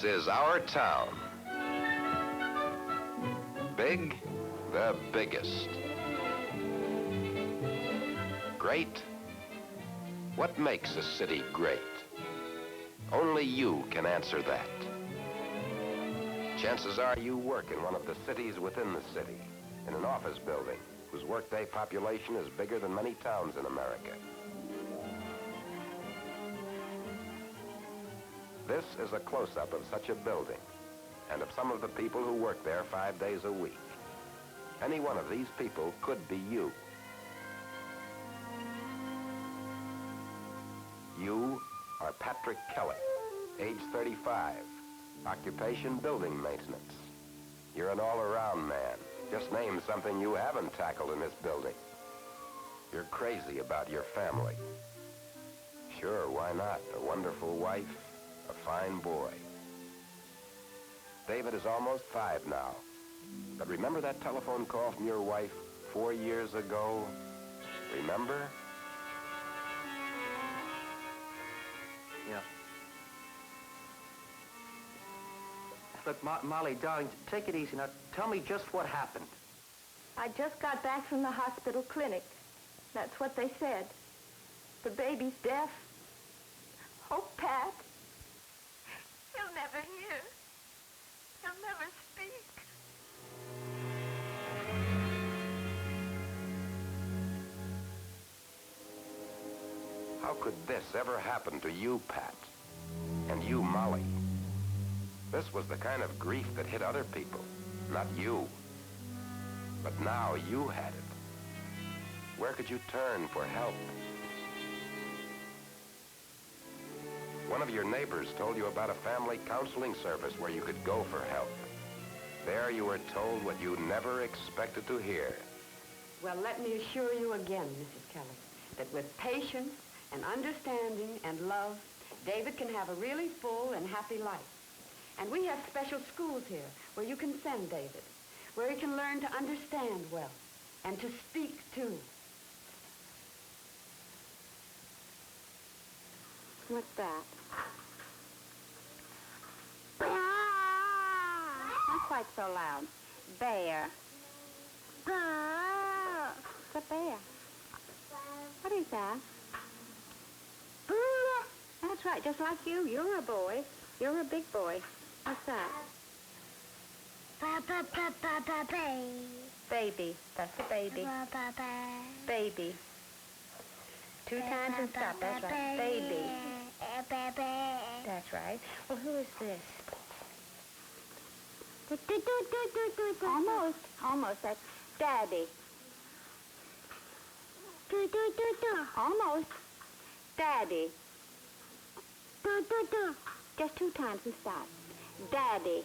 is our town. Big, the biggest. Great? What makes a city great? Only you can answer that. Chances are you work in one of the cities within the city, in an office building whose workday population is bigger than many towns in America. This is a close-up of such a building and of some of the people who work there 5 days a week. Any one of these people could be you. You are Patrick Kelly, age 35, occupation building maintenance. You're an all-around man. Just name something you haven't tackled in this building. You're crazy about your family. Sure, why not? A wonderful wife, a fine boy. David is almost 5 now. But remember that telephone call from your wife 4 years ago? Remember? Yeah. Look, Molly, darling, take it easy. Now, tell me just what happened. I just got back from the hospital clinic. That's what they said. The baby's deaf. Oh, Pat. He'll never hear. He'll never speak. How could this ever happen to you, Pat? And you, Molly? This was the kind of grief that hit other people, not you. But now you had it. Where could you turn for help? One of your neighbors told you about a family counseling service where you could go for help. There you were told what you never expected to hear. Well, let me assure you again, Mrs. Kelly, that with patience and understanding and love, David can have a really full and happy life. And we have special schools here where you can send David, where he can learn to understand well and to speak too. What's that? Not quite so loud. Bear. It's a bear. What is that? That's right, just like you. You're a boy. You're a big boy. What's that? Baby. That's a baby. Baby. 2 times and stop. That's right. Baby. That's right. Well, who is this? Almost. Almost. That's Daddy. Almost. Daddy. Just 2 times and stop. Daddy.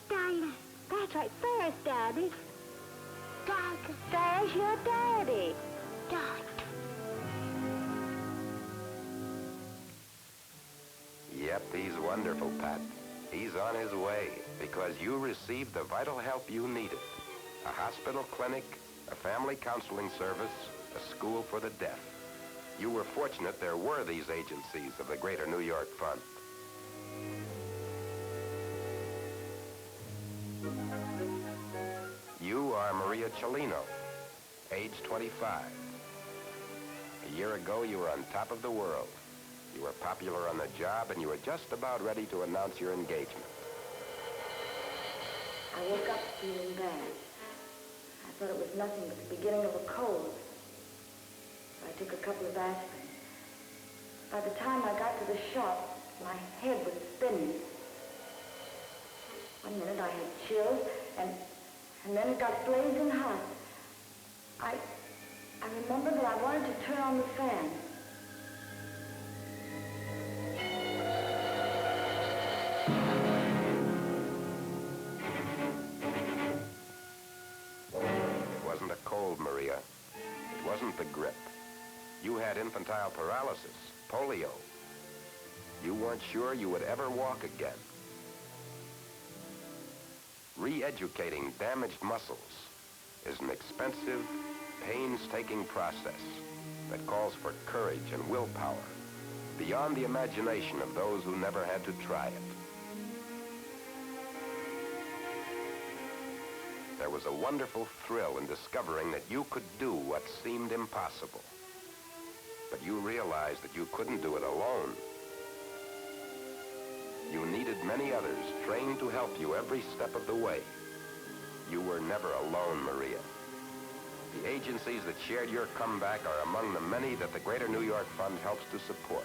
Daddy. That's right. There's Daddy. Daddy. There's your daddy. Daddy. Yep, he's wonderful, Pat. He's on his way because you received the vital help you needed. A hospital clinic, a family counseling service, a school for the deaf. You were fortunate there were these agencies of the Greater New York Fund. You are Maria Cellino, age 25. A year ago, you were on top of the world. You were popular on the job, and you were just about ready to announce your engagement. I woke up feeling bad. I thought it was nothing but the beginning of a cold. So I took a couple of aspirin. By the time I got to the shop, my head was spinning. One minute I had chills, and then it got blazing hot. I remember that I wanted to turn on the fan. It wasn't a cold, Maria. It wasn't the grip. You had infantile paralysis, polio. You weren't sure you would ever walk again. Re-educating damaged muscles is an expensive, painstaking process that calls for courage and willpower beyond the imagination of those who never had to try it. there was a wonderful thrill in discovering that you could do what seemed impossible. But you realized that you couldn't do it alone. You needed many others trained to help you every step of the way. You were never alone, Maria. The agencies that shared your comeback are among the many that the Greater New York Fund helps to support.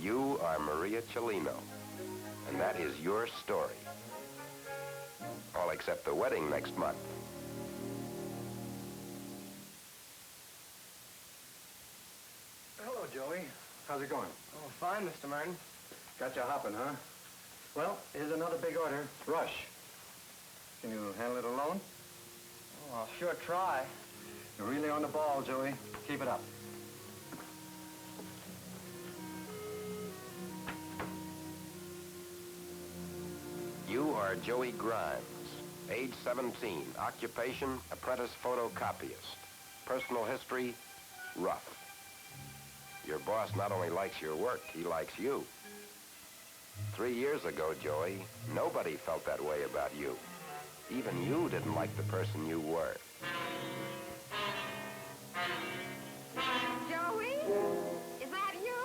You are Maria Cellino, and that is your story. All except the wedding next month. Hello, Joey. How's it going? Oh, fine, Mr. Martin. Got you hopping, huh? Well, here's another big order. Rush. Can you handle it alone? Oh, I'll sure try. You're really on the ball, Joey. Keep it up. You are Joey Grimes, age 17, occupation, apprentice photocopyist. Personal history, rough. Your boss not only likes your work, he likes you. 3 years ago, Joey, nobody felt that way about you. Even you didn't like the person you were. Joey? Is that you?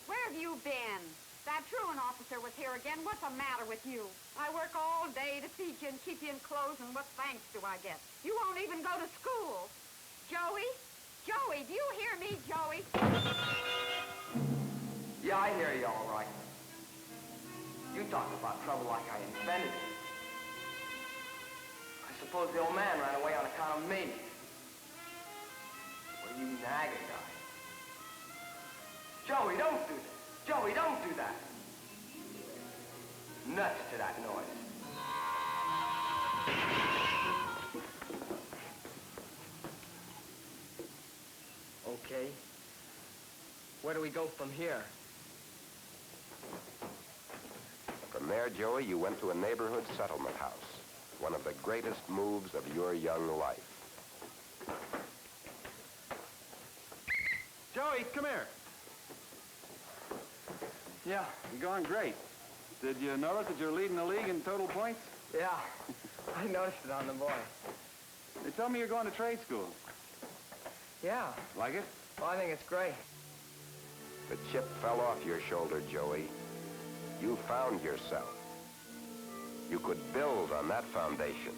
Where have you been? That truant officer was here again. What's the matter with you? I work all day to feed you and keep you in clothes, and what thanks do I get? You won't even go to school. Joey? Joey, do you hear me, Joey? Yeah, I hear you all right. You talk about trouble like I invented it. I suppose the old man ran away on account of me. Well, you nagging guy. Joey, don't do that. Joey, don't do that. Nuts to that noise. Okay. Where do we go from here? From there, Joey, you went to a neighborhood settlement house, one of the greatest moves of your young life. Joey, come here. Yeah, you're going great. Did you notice that you're leading the league in total points? Yeah, I noticed it on the boy. They told me you're going to trade school. Yeah, Like it? well, I think it's great. The chip fell off your shoulder, Joey. You found yourself. You could build on that foundation.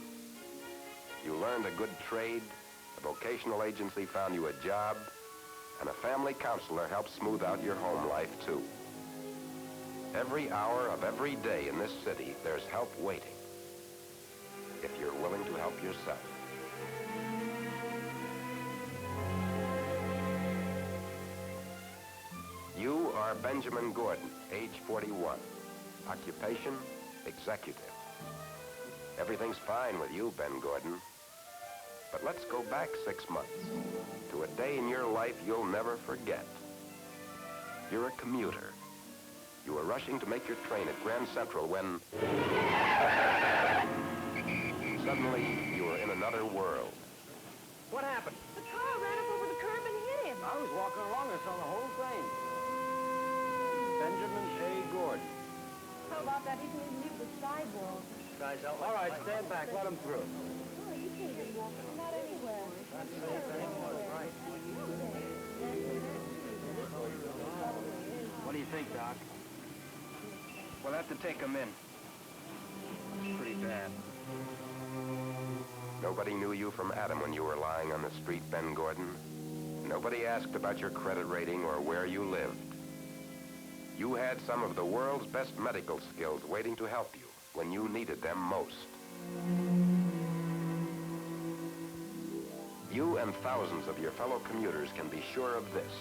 You learned a good trade, a vocational agency found you a job, and a family counselor helped smooth out your home life, too. Every hour of every day in this city, there's help waiting, if you're willing to help yourself. You are Benjamin Gordon, age 41. Occupation, executive. Everything's fine with you, Ben Gordon. But let's go back 6 months to a day in your life you'll never forget. You're a commuter. You were rushing to make your train at Grand Central when suddenly you were in another world. What happened? The car ran up over the curb and hit him. I was walking along and saw the whole thing. Benjamin A. Gordon. How about that? He can even leave the sidewalk. Guys, all right, stand back. Let him through. Oh, you can't even walk. Not anywhere. What do you think, Doc? We'll have to take him in. It's pretty bad. Nobody knew you from Adam when you were lying on the street, Ben Gordon. Nobody asked about your credit rating or where you lived. You had some of the world's best medical skills waiting to help you when you needed them most. You and thousands of your fellow commuters can be sure of this.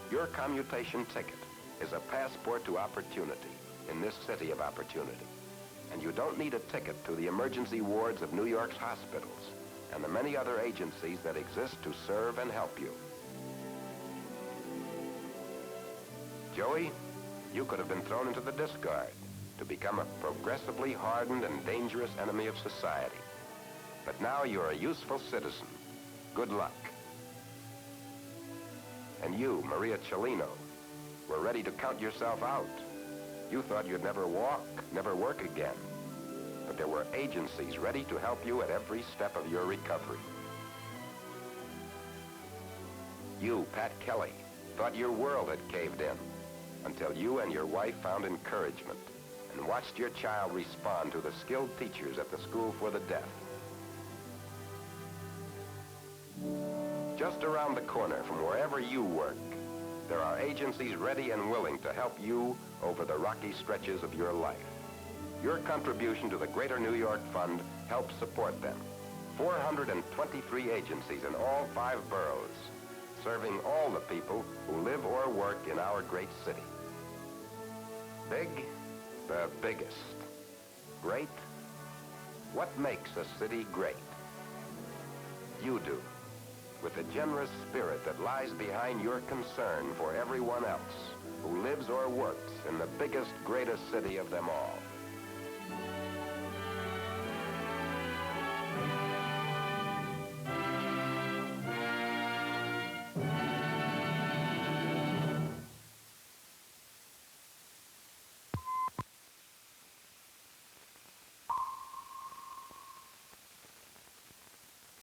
Your commutation ticket is a passport to opportunity in this city of opportunity. And you don't need a ticket to the emergency wards of New York's hospitals and the many other agencies that exist to serve and help you. Joey, you could have been thrown into the discard to become a progressively hardened and dangerous enemy of society. But now you're a useful citizen. Good luck. And you, Maria Cellino, were ready to count yourself out. You thought you'd never walk, never work again. But there were agencies ready to help you at every step of your recovery. You, Pat Kelly, thought your world had caved in until you and your wife found encouragement and watched your child respond to the skilled teachers at the School for the Deaf. Just around the corner from wherever you work, there are agencies ready and willing to help you over the rocky stretches of your life. Your contribution to the Greater New York Fund helps support them. 423 agencies in all 5 boroughs, serving all the people who live or work in our great city. Big, the biggest. Great, what makes a city great? You do, with the generous spirit that lies behind your concern for everyone else who lives or works in the biggest, greatest city of them all.